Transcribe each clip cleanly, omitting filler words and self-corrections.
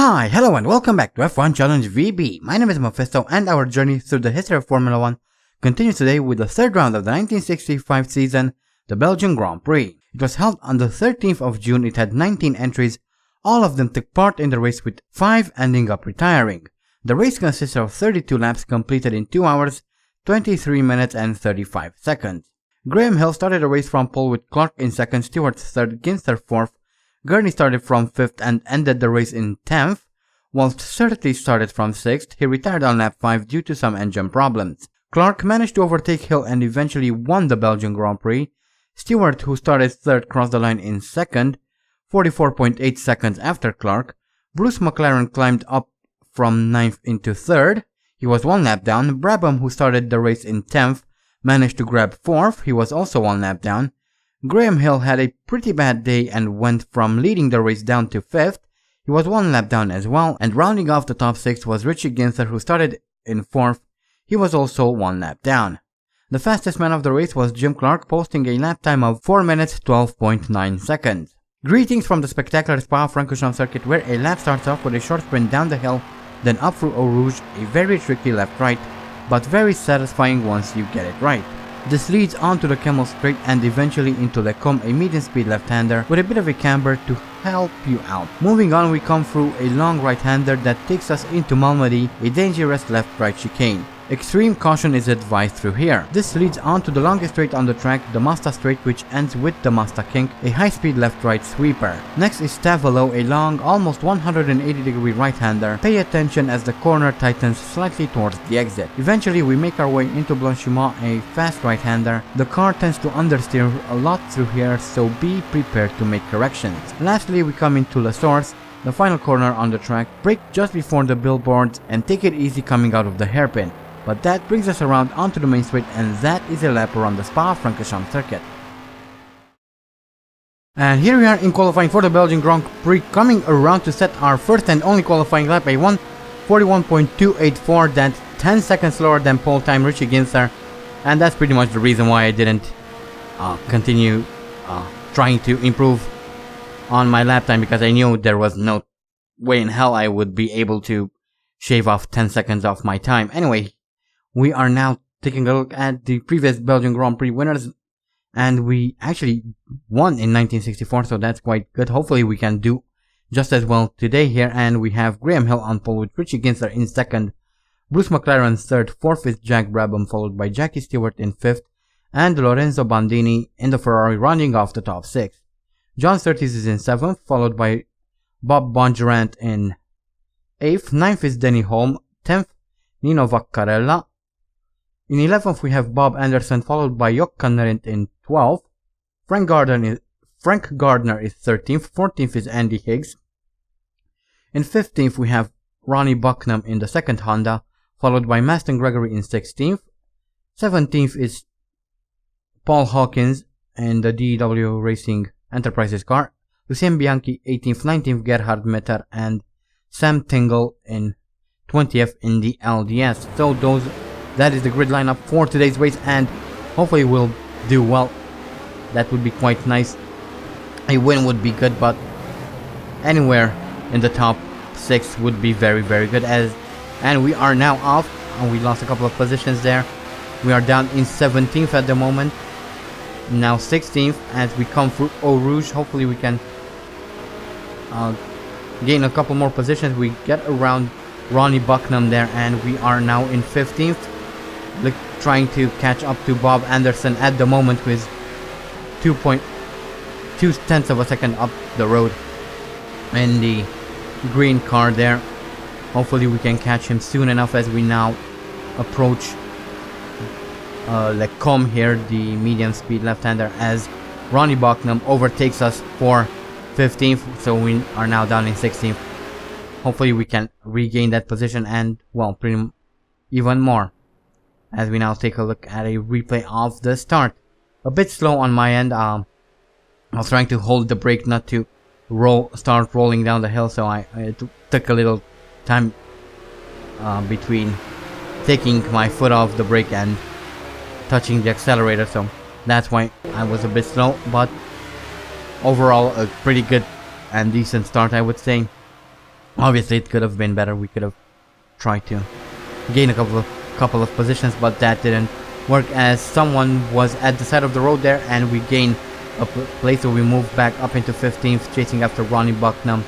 Hi, hello and welcome back to F1 Challenge VB. My name is Mephisto and our journey through the history of Formula 1 continues today with the third round of the 1965 season, the Belgian Grand Prix. It was held on the 13th of June, it had 19 entries, all of them took part in the race with 5 ending up retiring. The race consisted of 32 laps completed in 2 hours, 23 minutes and 35 seconds. Graham Hill started the race from pole with Clark in second, Stewart third, Ginther fourth, Gurney started from 5th and ended the race in 10th, whilst Surtees started from 6th. He retired on lap 5 due to some engine problems. Clark managed to overtake Hill and eventually won the Belgian Grand Prix. Stewart, who started 3rd, crossed the line in 2nd, 44.8 seconds after Clark. Bruce McLaren climbed up from 9th into 3rd. He was 1 lap down. Brabham, who started the race in 10th, managed to grab 4th. He was also 1 lap down. Graham Hill had a pretty bad day and went from leading the race down to 5th. He was 1 lap down as well, and rounding off the top 6 was Richie Ginther, who started in 4th. He was also 1 lap down. The fastest man of the race was Jim Clark, posting a lap time of 4 minutes 12.9 seconds. Greetings from the spectacular Spa-Francorchamps circuit, where a lap starts off with a short sprint down the hill, then up through Eau Rouge, a very tricky left-right, but very satisfying once you get it right. This leads on to the Camel Straight and eventually into Le Combe, a medium-speed left-hander with a bit of a camber to help you out. Moving on, we come through a long right-hander that takes us into Malmedy, a dangerous left-right chicane. Extreme caution is advised through here. This leads on to the longest straight on the track, the Masta Straight, which ends with the Masta Kink, a high-speed left-right sweeper. Next is Tavolo, a long, almost 180-degree right-hander. Pay attention as the corner tightens slightly towards the exit. Eventually, we make our way into Blanchimont, a fast right-hander. The car tends to understeer a lot through here, so be prepared to make corrections. Lastly, we come into La Source, the final corner on the track. Brake just before the billboards and take it easy coming out of the hairpin. But that brings us around onto the main straight, and that is a lap around the Spa-Francorchamps circuit. And here we are in qualifying for the Belgian Grand Prix, coming around to set our first and only qualifying lap, a 1:41.284, that's 10 seconds slower than pole time Richie Ginther, and that's pretty much the reason why I didn't continue trying to improve on my lap time, because I knew there was no way in hell I would be able to shave off 10 seconds off my time. Anyway, we are now taking a look at the previous Belgian Grand Prix winners, and we actually won in 1964, so that's quite good. Hopefully we can do just as well today here, and we have Graham Hill on pole with Richie Ginther in 2nd, Bruce McLaren 3rd, 4th is Jack Brabham, followed by Jackie Stewart in 5th, and Lorenzo Bandini in the Ferrari rounding off the top 6. John Surtees is in 7th, followed by Bob Bondurant in 8th, 9th is Denny Holm, 10th Nino Vaccarella. In 11th we have Bob Anderson, followed by Jock Kannerint in 12th. Frank Gardner is 13th, 14th is Andy Higgs. In 15th we have Ronnie Bucknam in the 2nd Honda, followed by Maston Gregory in 16th. 17th is Paul Hawkins in the DW Racing Enterprises car. Lucien Bianchi 18th, 19th Gerhard Metter, and Sam Tingle in 20th in the LDS. So that is the grid lineup for today's race, and hopefully we'll do well. That would be quite nice. A win would be good, but anywhere in the top 6 would be very, very good. And we are now off, and we lost a couple of positions there. We are down in 17th at the moment. Now 16th as we come through Eau Rouge. Hopefully we can gain a couple more positions. We get around Ronnie Bucknam there, and we are now in 15th. Trying to catch up to Bob Anderson at the moment, who is 2.2 of a second up the road in the green car there. Hopefully we can catch him soon enough as we now approach Le Combe here, the medium speed left-hander, as Ronnie Bucknam overtakes us for 15th, so we are now down in 16th. Hopefully we can regain that position and, well, even more, as we now take a look at a replay of the start. A bit slow on my end. I was trying to hold the brake not to start rolling down the hill, so I took a little time between taking my foot off the brake and touching the accelerator, so that's why I was a bit slow, but overall a pretty good and decent start, I would say. Obviously it could have been better. We could have tried to gain a couple of positions, but that didn't work, as someone was at the side of the road there, and we gained a place, so we moved back up into 15th, chasing after Ronnie Bucknam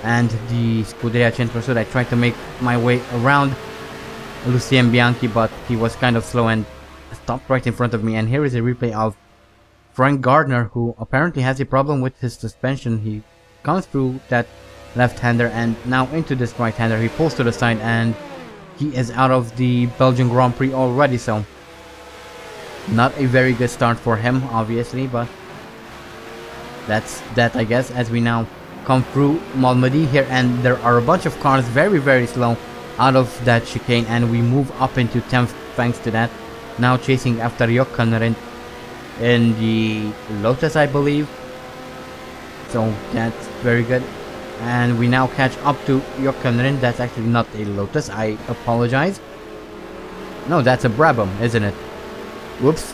and the Scuderia Centro-Sud. I tried to make my way around Lucien Bianchi, but he was kind of slow and stopped right in front of me. And here is a replay of Frank Gardner, who apparently has a problem with his suspension. He comes through that left-hander and now into this right-hander. He pulls to the side and he is out of the Belgian Grand Prix already, so not a very good start for him, obviously, but that's that, I guess, as we now come through Malmedy here, and there are a bunch of cars very slow out of that chicane, and we move up into 10th thanks to that. Now chasing after Jochen Rindt in the Lotus, I believe, so that's very good. And we now catch up to Jochen Rindt. That's actually not a Lotus, I apologize. No, that's a Brabham, isn't it? Whoops.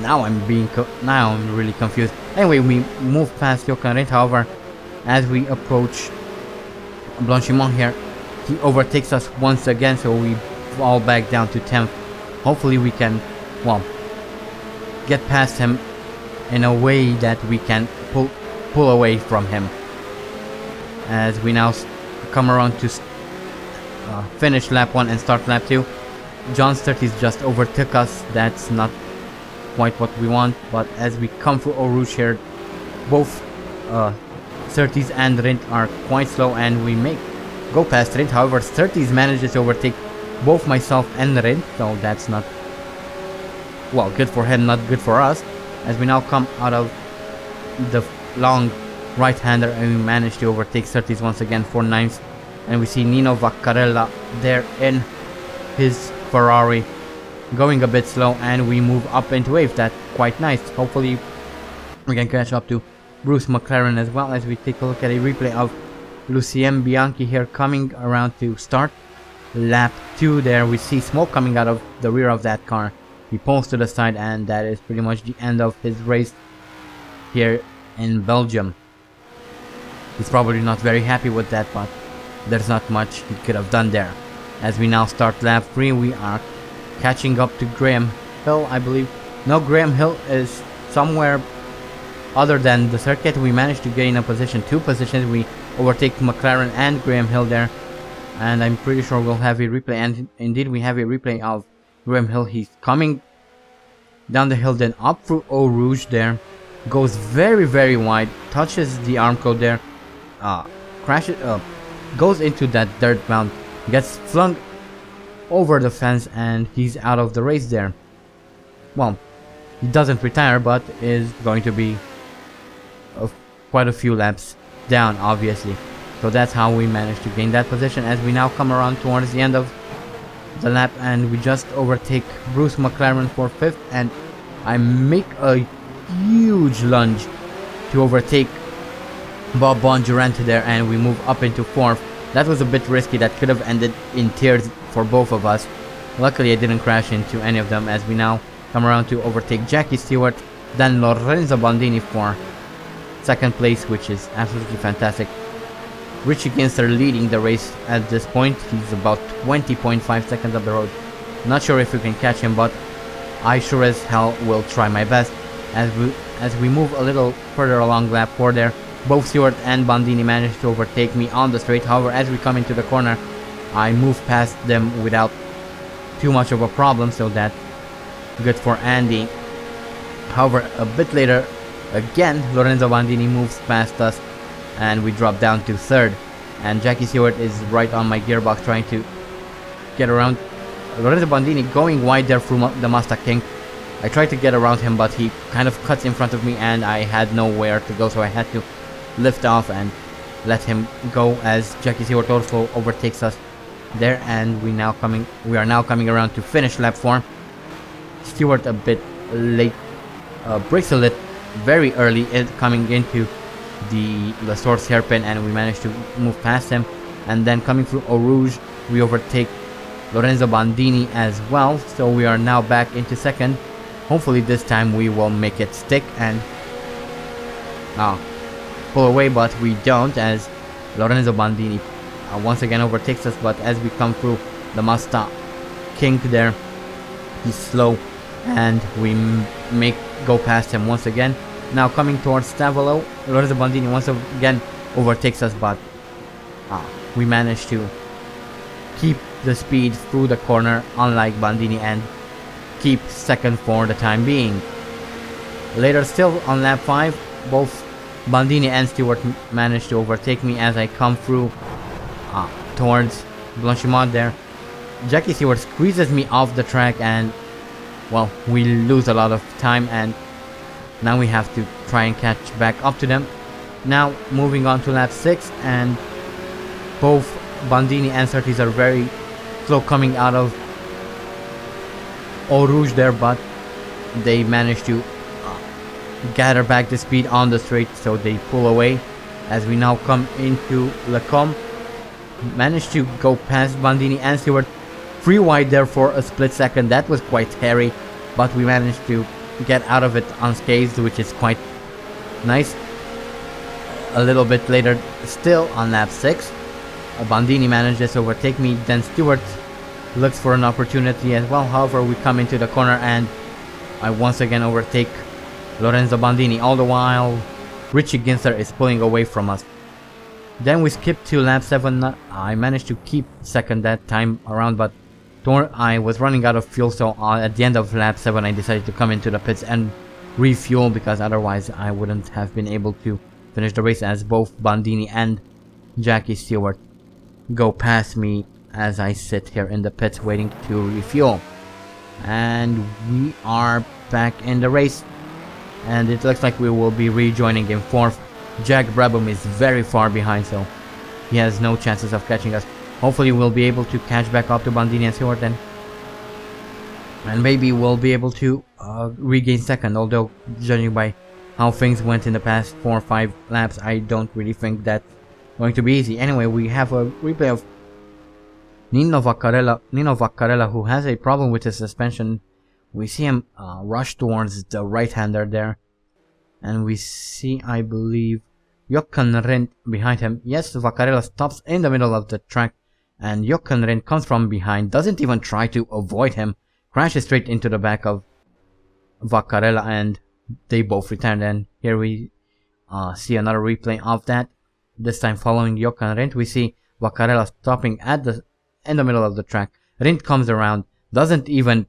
Now I'm really confused. Anyway, we move past Jochen Rindt. However, as we approach Blanchimont here, he overtakes us once again, so we fall back down to 10th. Hopefully we can, well, get past him in a way that we can pull away from him. As we now come around to finish lap 1 and start lap 2. John Sturtis just overtook us. That's not quite what we want, but as we come through Eau Rouge here, both Sturtis and Rindt are quite slow, and we go past Rindt. However, Sturtis manages to overtake both myself and Rindt, so that's not, well, good for him, not good for us. As we now come out of the long right-hander, and we manage to overtake Sturtis once again for 9th, and we see Nino Vaccarella there in his Ferrari going a bit slow, and we move up into 8th. That's quite nice. Hopefully we can catch up to Bruce McLaren as well, as we take a look at a replay of Lucien Bianchi here coming around to start lap 2. There we see smoke coming out of the rear of that car. He pulls to the side, and that is pretty much the end of his race here in Belgium. He's probably not very happy with that, but there's not much he could have done there. As we now start lap 3, we are catching up to Graham Hill, I believe. No, Graham Hill is somewhere other than the circuit. We managed to gain a position, 2 positions. We overtake McLaren and Graham Hill there, and I'm pretty sure we'll have a replay, and indeed we have a replay of Graham Hill. He's coming down the hill, then up through Eau Rouge there, goes very wide, touches the arm code there, crashes, goes into that dirt mound, gets flung over the fence, and he's out of the race there. Well, he doesn't retire, but is going to be quite a few laps down, obviously. So that's how we managed to gain that position. As we now come around towards the end of the lap, and we just overtake Bruce McLaren for 5th, and I make a huge lunge to overtake Bob Bondurant there, and we move up into 4th. That was a bit risky. That could have ended in tears for both of us. Luckily I didn't crash into any of them, as we now come around to overtake Jackie Stewart, then Lorenzo Bandini for 2nd place, which is absolutely fantastic. Richie Ginther leading the race at this point. He's about 20.5 seconds up the road. Not sure if we can catch him, but I sure as hell will try my best. As we move a little further along lap 4 there, both Stewart and Bandini managed to overtake me on the straight. However, as we come into the corner, I move past them without too much of a problem, so that's good for Andy. However, a bit later, again, Lorenzo Bandini moves past us, and we drop down to 3rd. And Jackie Stewart is right on my gearbox trying to get around. Lorenzo Bandini going wide there through the Mazda King. I tried to get around him, but he kind of cuts in front of me, and I had nowhere to go, so I had to lift off and let him go, as Jackie Stewart also overtakes us there. And we are now coming around to finish lap 4. Stewart a bit late, brakes a little very early coming into the La Source hairpin, and we managed to move past him. And then coming through Eau Rouge, we overtake Lorenzo Bandini as well, so we are now back into 2nd. Hopefully this time we will make it stick and pull away, but we don't, as Lorenzo Bandini once again overtakes us, but as we come through the Mazda kink there, he's slow and we go past him once again. Now coming towards Stavolo, Lorenzo Bandini once again overtakes us, but we managed to keep the speed through the corner, unlike Bandini, and keep second for the time being. Later still on lap 5, both Bandini and Stewart managed to overtake me as I come through towards Blanchimont there. Jackie Stewart squeezes me off the track and, well, we lose a lot of time, and now we have to try and catch back up to them. Now moving on to lap 6, and both Bandini and Surtees are very slow coming out of Eau Rouge there, but they manage to gather back the speed on the straight, so they pull away as we now come into Le Com. Managed to go past Bandini and Stewart, free wide there for a split second. That was quite hairy, but we managed to get out of it unscathed, which is quite nice. A little bit later, still on lap 6, Bandini manages to overtake me, then Stewart looks for an opportunity as well. However, we come into the corner and I once again overtake Lorenzo Bandini, all the while Richie Ginther is pulling away from us. Then we skip to lap 7. I managed to keep second that time around, but I was running out of fuel, so at the end of lap 7 I decided to come into the pits and refuel, because otherwise I wouldn't have been able to finish the race, as both Bandini and Jackie Stewart go past me as I sit here in the pits waiting to refuel. And we are back in the race, and it looks like we will be rejoining in 4th. Jack Brabham is very far behind, so he has no chances of catching us. Hopefully we'll be able to catch back up to Bandini and Stewart, and maybe we'll be able to regain second, although judging by how things went in the past 4 or 5 laps, I don't really think that's going to be easy. Anyway, we have a replay of Nino Vaccarella, who has a problem with his suspension. We see him rush towards the right-hander there, and we see, I believe, Jochen Rindt behind him. Yes, Vaccarella stops in the middle of the track, and Jochen Rindt comes from behind, doesn't even try to avoid him, crashes straight into the back of Vaccarella, and they both return. And here we see another replay of that. This time following Jochen Rindt, we see Vaccarella stopping in the middle of the track. Rindt comes around, doesn't even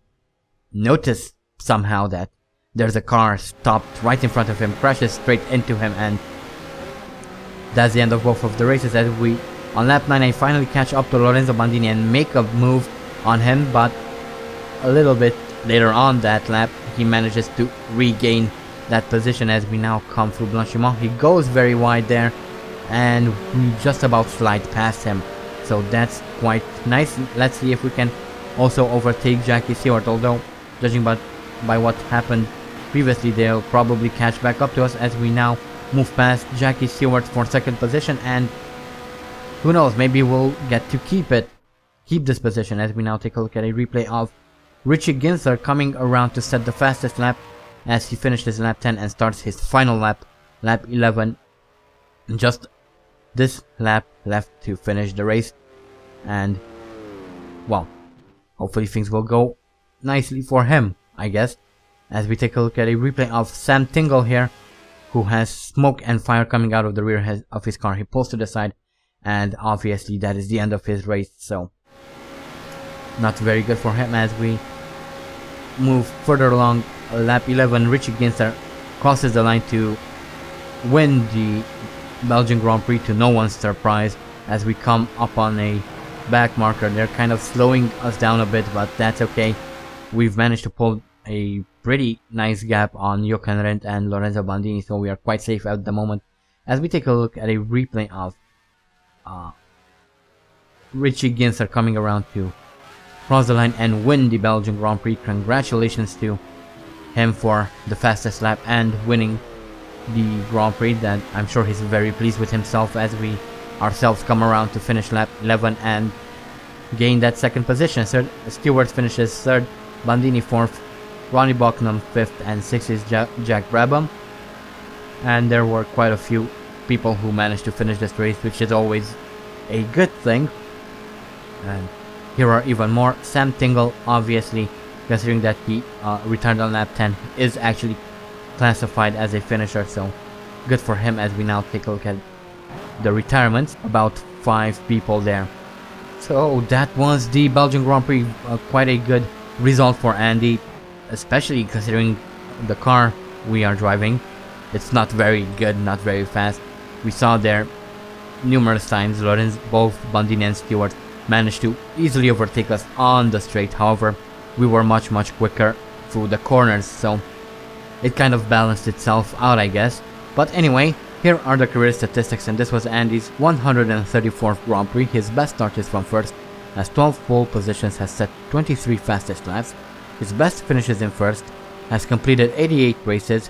notice somehow that there's a car stopped right in front of him, crashes straight into him, and that's the end of both of the races. As we, on lap 9, I finally catch up to Lorenzo Bandini and make a move on him, but a little bit later on that lap, he manages to regain that position as we now come through Blanchimont. He goes very wide there, and we just about slide past him, so that's quite nice. Let's see if we can also overtake Jackie Stewart, although judging by what happened previously, they'll probably catch back up to us as we now move past Jackie Stewart for second position, and who knows, maybe we'll get to keep this position, as we now take a look at a replay of Richie Ginther coming around to set the fastest lap as he finishes lap 10 and starts his final lap, lap 11. Just this lap left to finish the race, and well, hopefully things will go nicely for him, I guess, as we take a look at a replay of Sam Tingle here, who has smoke and fire coming out of the rear of his car. He pulls to the side, and obviously that is the end of his race, so not very good for him. As we move further along, lap 11, Richie Ginther crosses the line to win the Belgian Grand Prix, to no one's surprise, as we come up on a back marker. They're kind of slowing us down a bit, but that's okay. We've managed to pull a pretty nice gap on Jochen Rindt and Lorenzo Bandini, so we are quite safe at the moment. As we take a look at a replay of Richie Ginther coming around to cross the line and win the Belgian Grand Prix. Congratulations to him for the fastest lap and winning the Grand Prix. That I'm sure he's very pleased with himself, as we ourselves come around to finish lap 11 and gain that second position. Stewart finishes 3rd, Bandini 4th, Ronnie Bucknam 5th, and 6th is Jack Brabham. And there were quite a few people who managed to finish this race, which is always a good thing. And here are even more. Sam Tingle, obviously, considering that he returned on lap 10, is actually classified as a finisher, so good for him as we now take a look at the retirements. About 5 people there. So that was the Belgian Grand Prix. Quite a good result for Andy, especially considering the car we are driving. It's not very good, not very fast. We saw there numerous times Lorenz, both Bandini and Stewart managed to easily overtake us on the straight. However, we were much quicker through the corners, so it kind of balanced itself out, I guess. But anyway, here are the career statistics, and this was Andy's 134th Grand Prix. His best start is from first, has 12 pole positions, has set 23 fastest laps. His best finishes in first, has completed 88 races,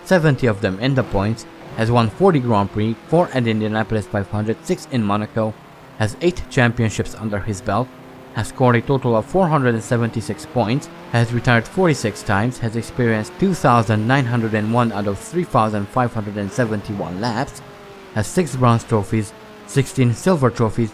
70 of them in the points, has won 40 Grand Prix, 4 at Indianapolis 500, 6 in Monaco, has 8 championships under his belt, has scored a total of 476 points, has retired 46 times, has experienced 2,901 out of 3,571 laps, has 6 bronze trophies, 16 silver trophies,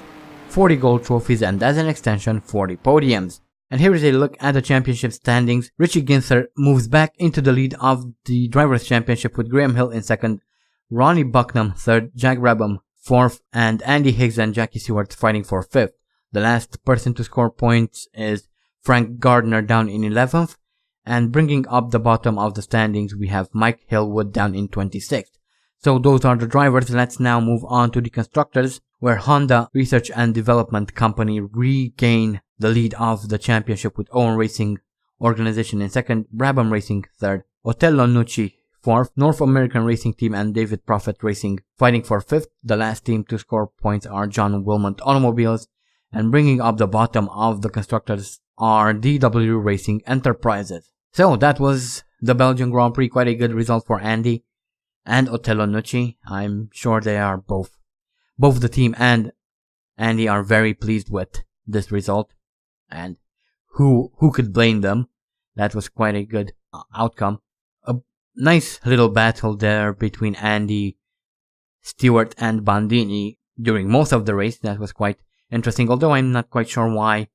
40 gold trophies, and as an extension, 40 podiums. And here is a look at the championship standings. Richie Ginther moves back into the lead of the Drivers' Championship with Graham Hill in second, Ronnie Bucknam third, Jack Brabham fourth, and Andy Higgs and Jackie Stewart fighting for fifth. The last person to score points is Frank Gardner down in 11th, and bringing up the bottom of the standings we have Mike Hillwood down in 26th. So those are the drivers. Let's now move on to the constructors, where Honda Research and Development Company regain the lead of the championship with Owen Racing Organization in second, Brabham Racing third, Otello Nucci fourth, North American Racing Team and David Prophet Racing fighting for fifth. The last team to score points are John Wilmot Automobiles, and bringing up the bottom of the constructors are DW Racing Enterprises. So that was the Belgian Grand Prix. Quite a good result for Andy and Otello Nucci. I'm sure they are both the team and Andy are very pleased with this result, and who could blame them? That was quite a good outcome. A nice little battle there between Andy, Stewart, and Bandini during most of the race. That was quite interesting, although I'm not quite sure why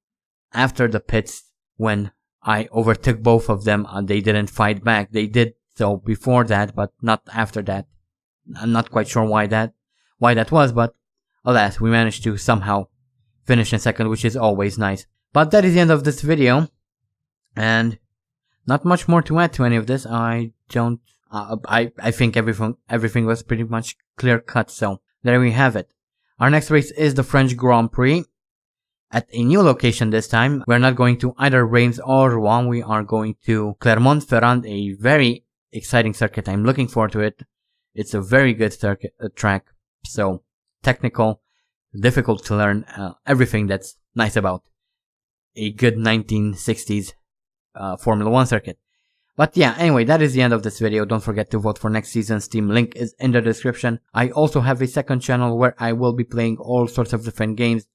after the pits, when I overtook both of them, they didn't fight back. They did so before that, but not after that. I'm not quite sure why that was, but alas, we managed to somehow finish in second, which is always nice. But that is the end of this video, and not much more to add to any of this. I think everything was pretty much clear cut, so there we have it. Our next race is the French Grand Prix at a new location this time. We're not going to either Reims or Rouen. We are going to Clermont-Ferrand, a very exciting circuit. I'm looking forward to it. It's a very good track, so technical, difficult to learn, everything that's nice about a good 1960s Formula 1 circuit. But yeah, anyway, that is the end of this video. Don't forget to vote for next season's team. Link is in the description. I also have a second channel where I will be playing all sorts of different games.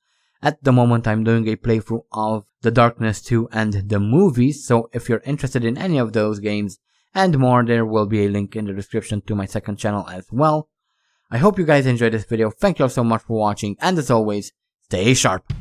At the moment, I'm doing a playthrough of The Darkness 2 and the movies, so if you're interested in any of those games and more, there will be a link in the description to my second channel as well. I hope you guys enjoyed this video. Thank you all so much for watching, and as always, stay sharp.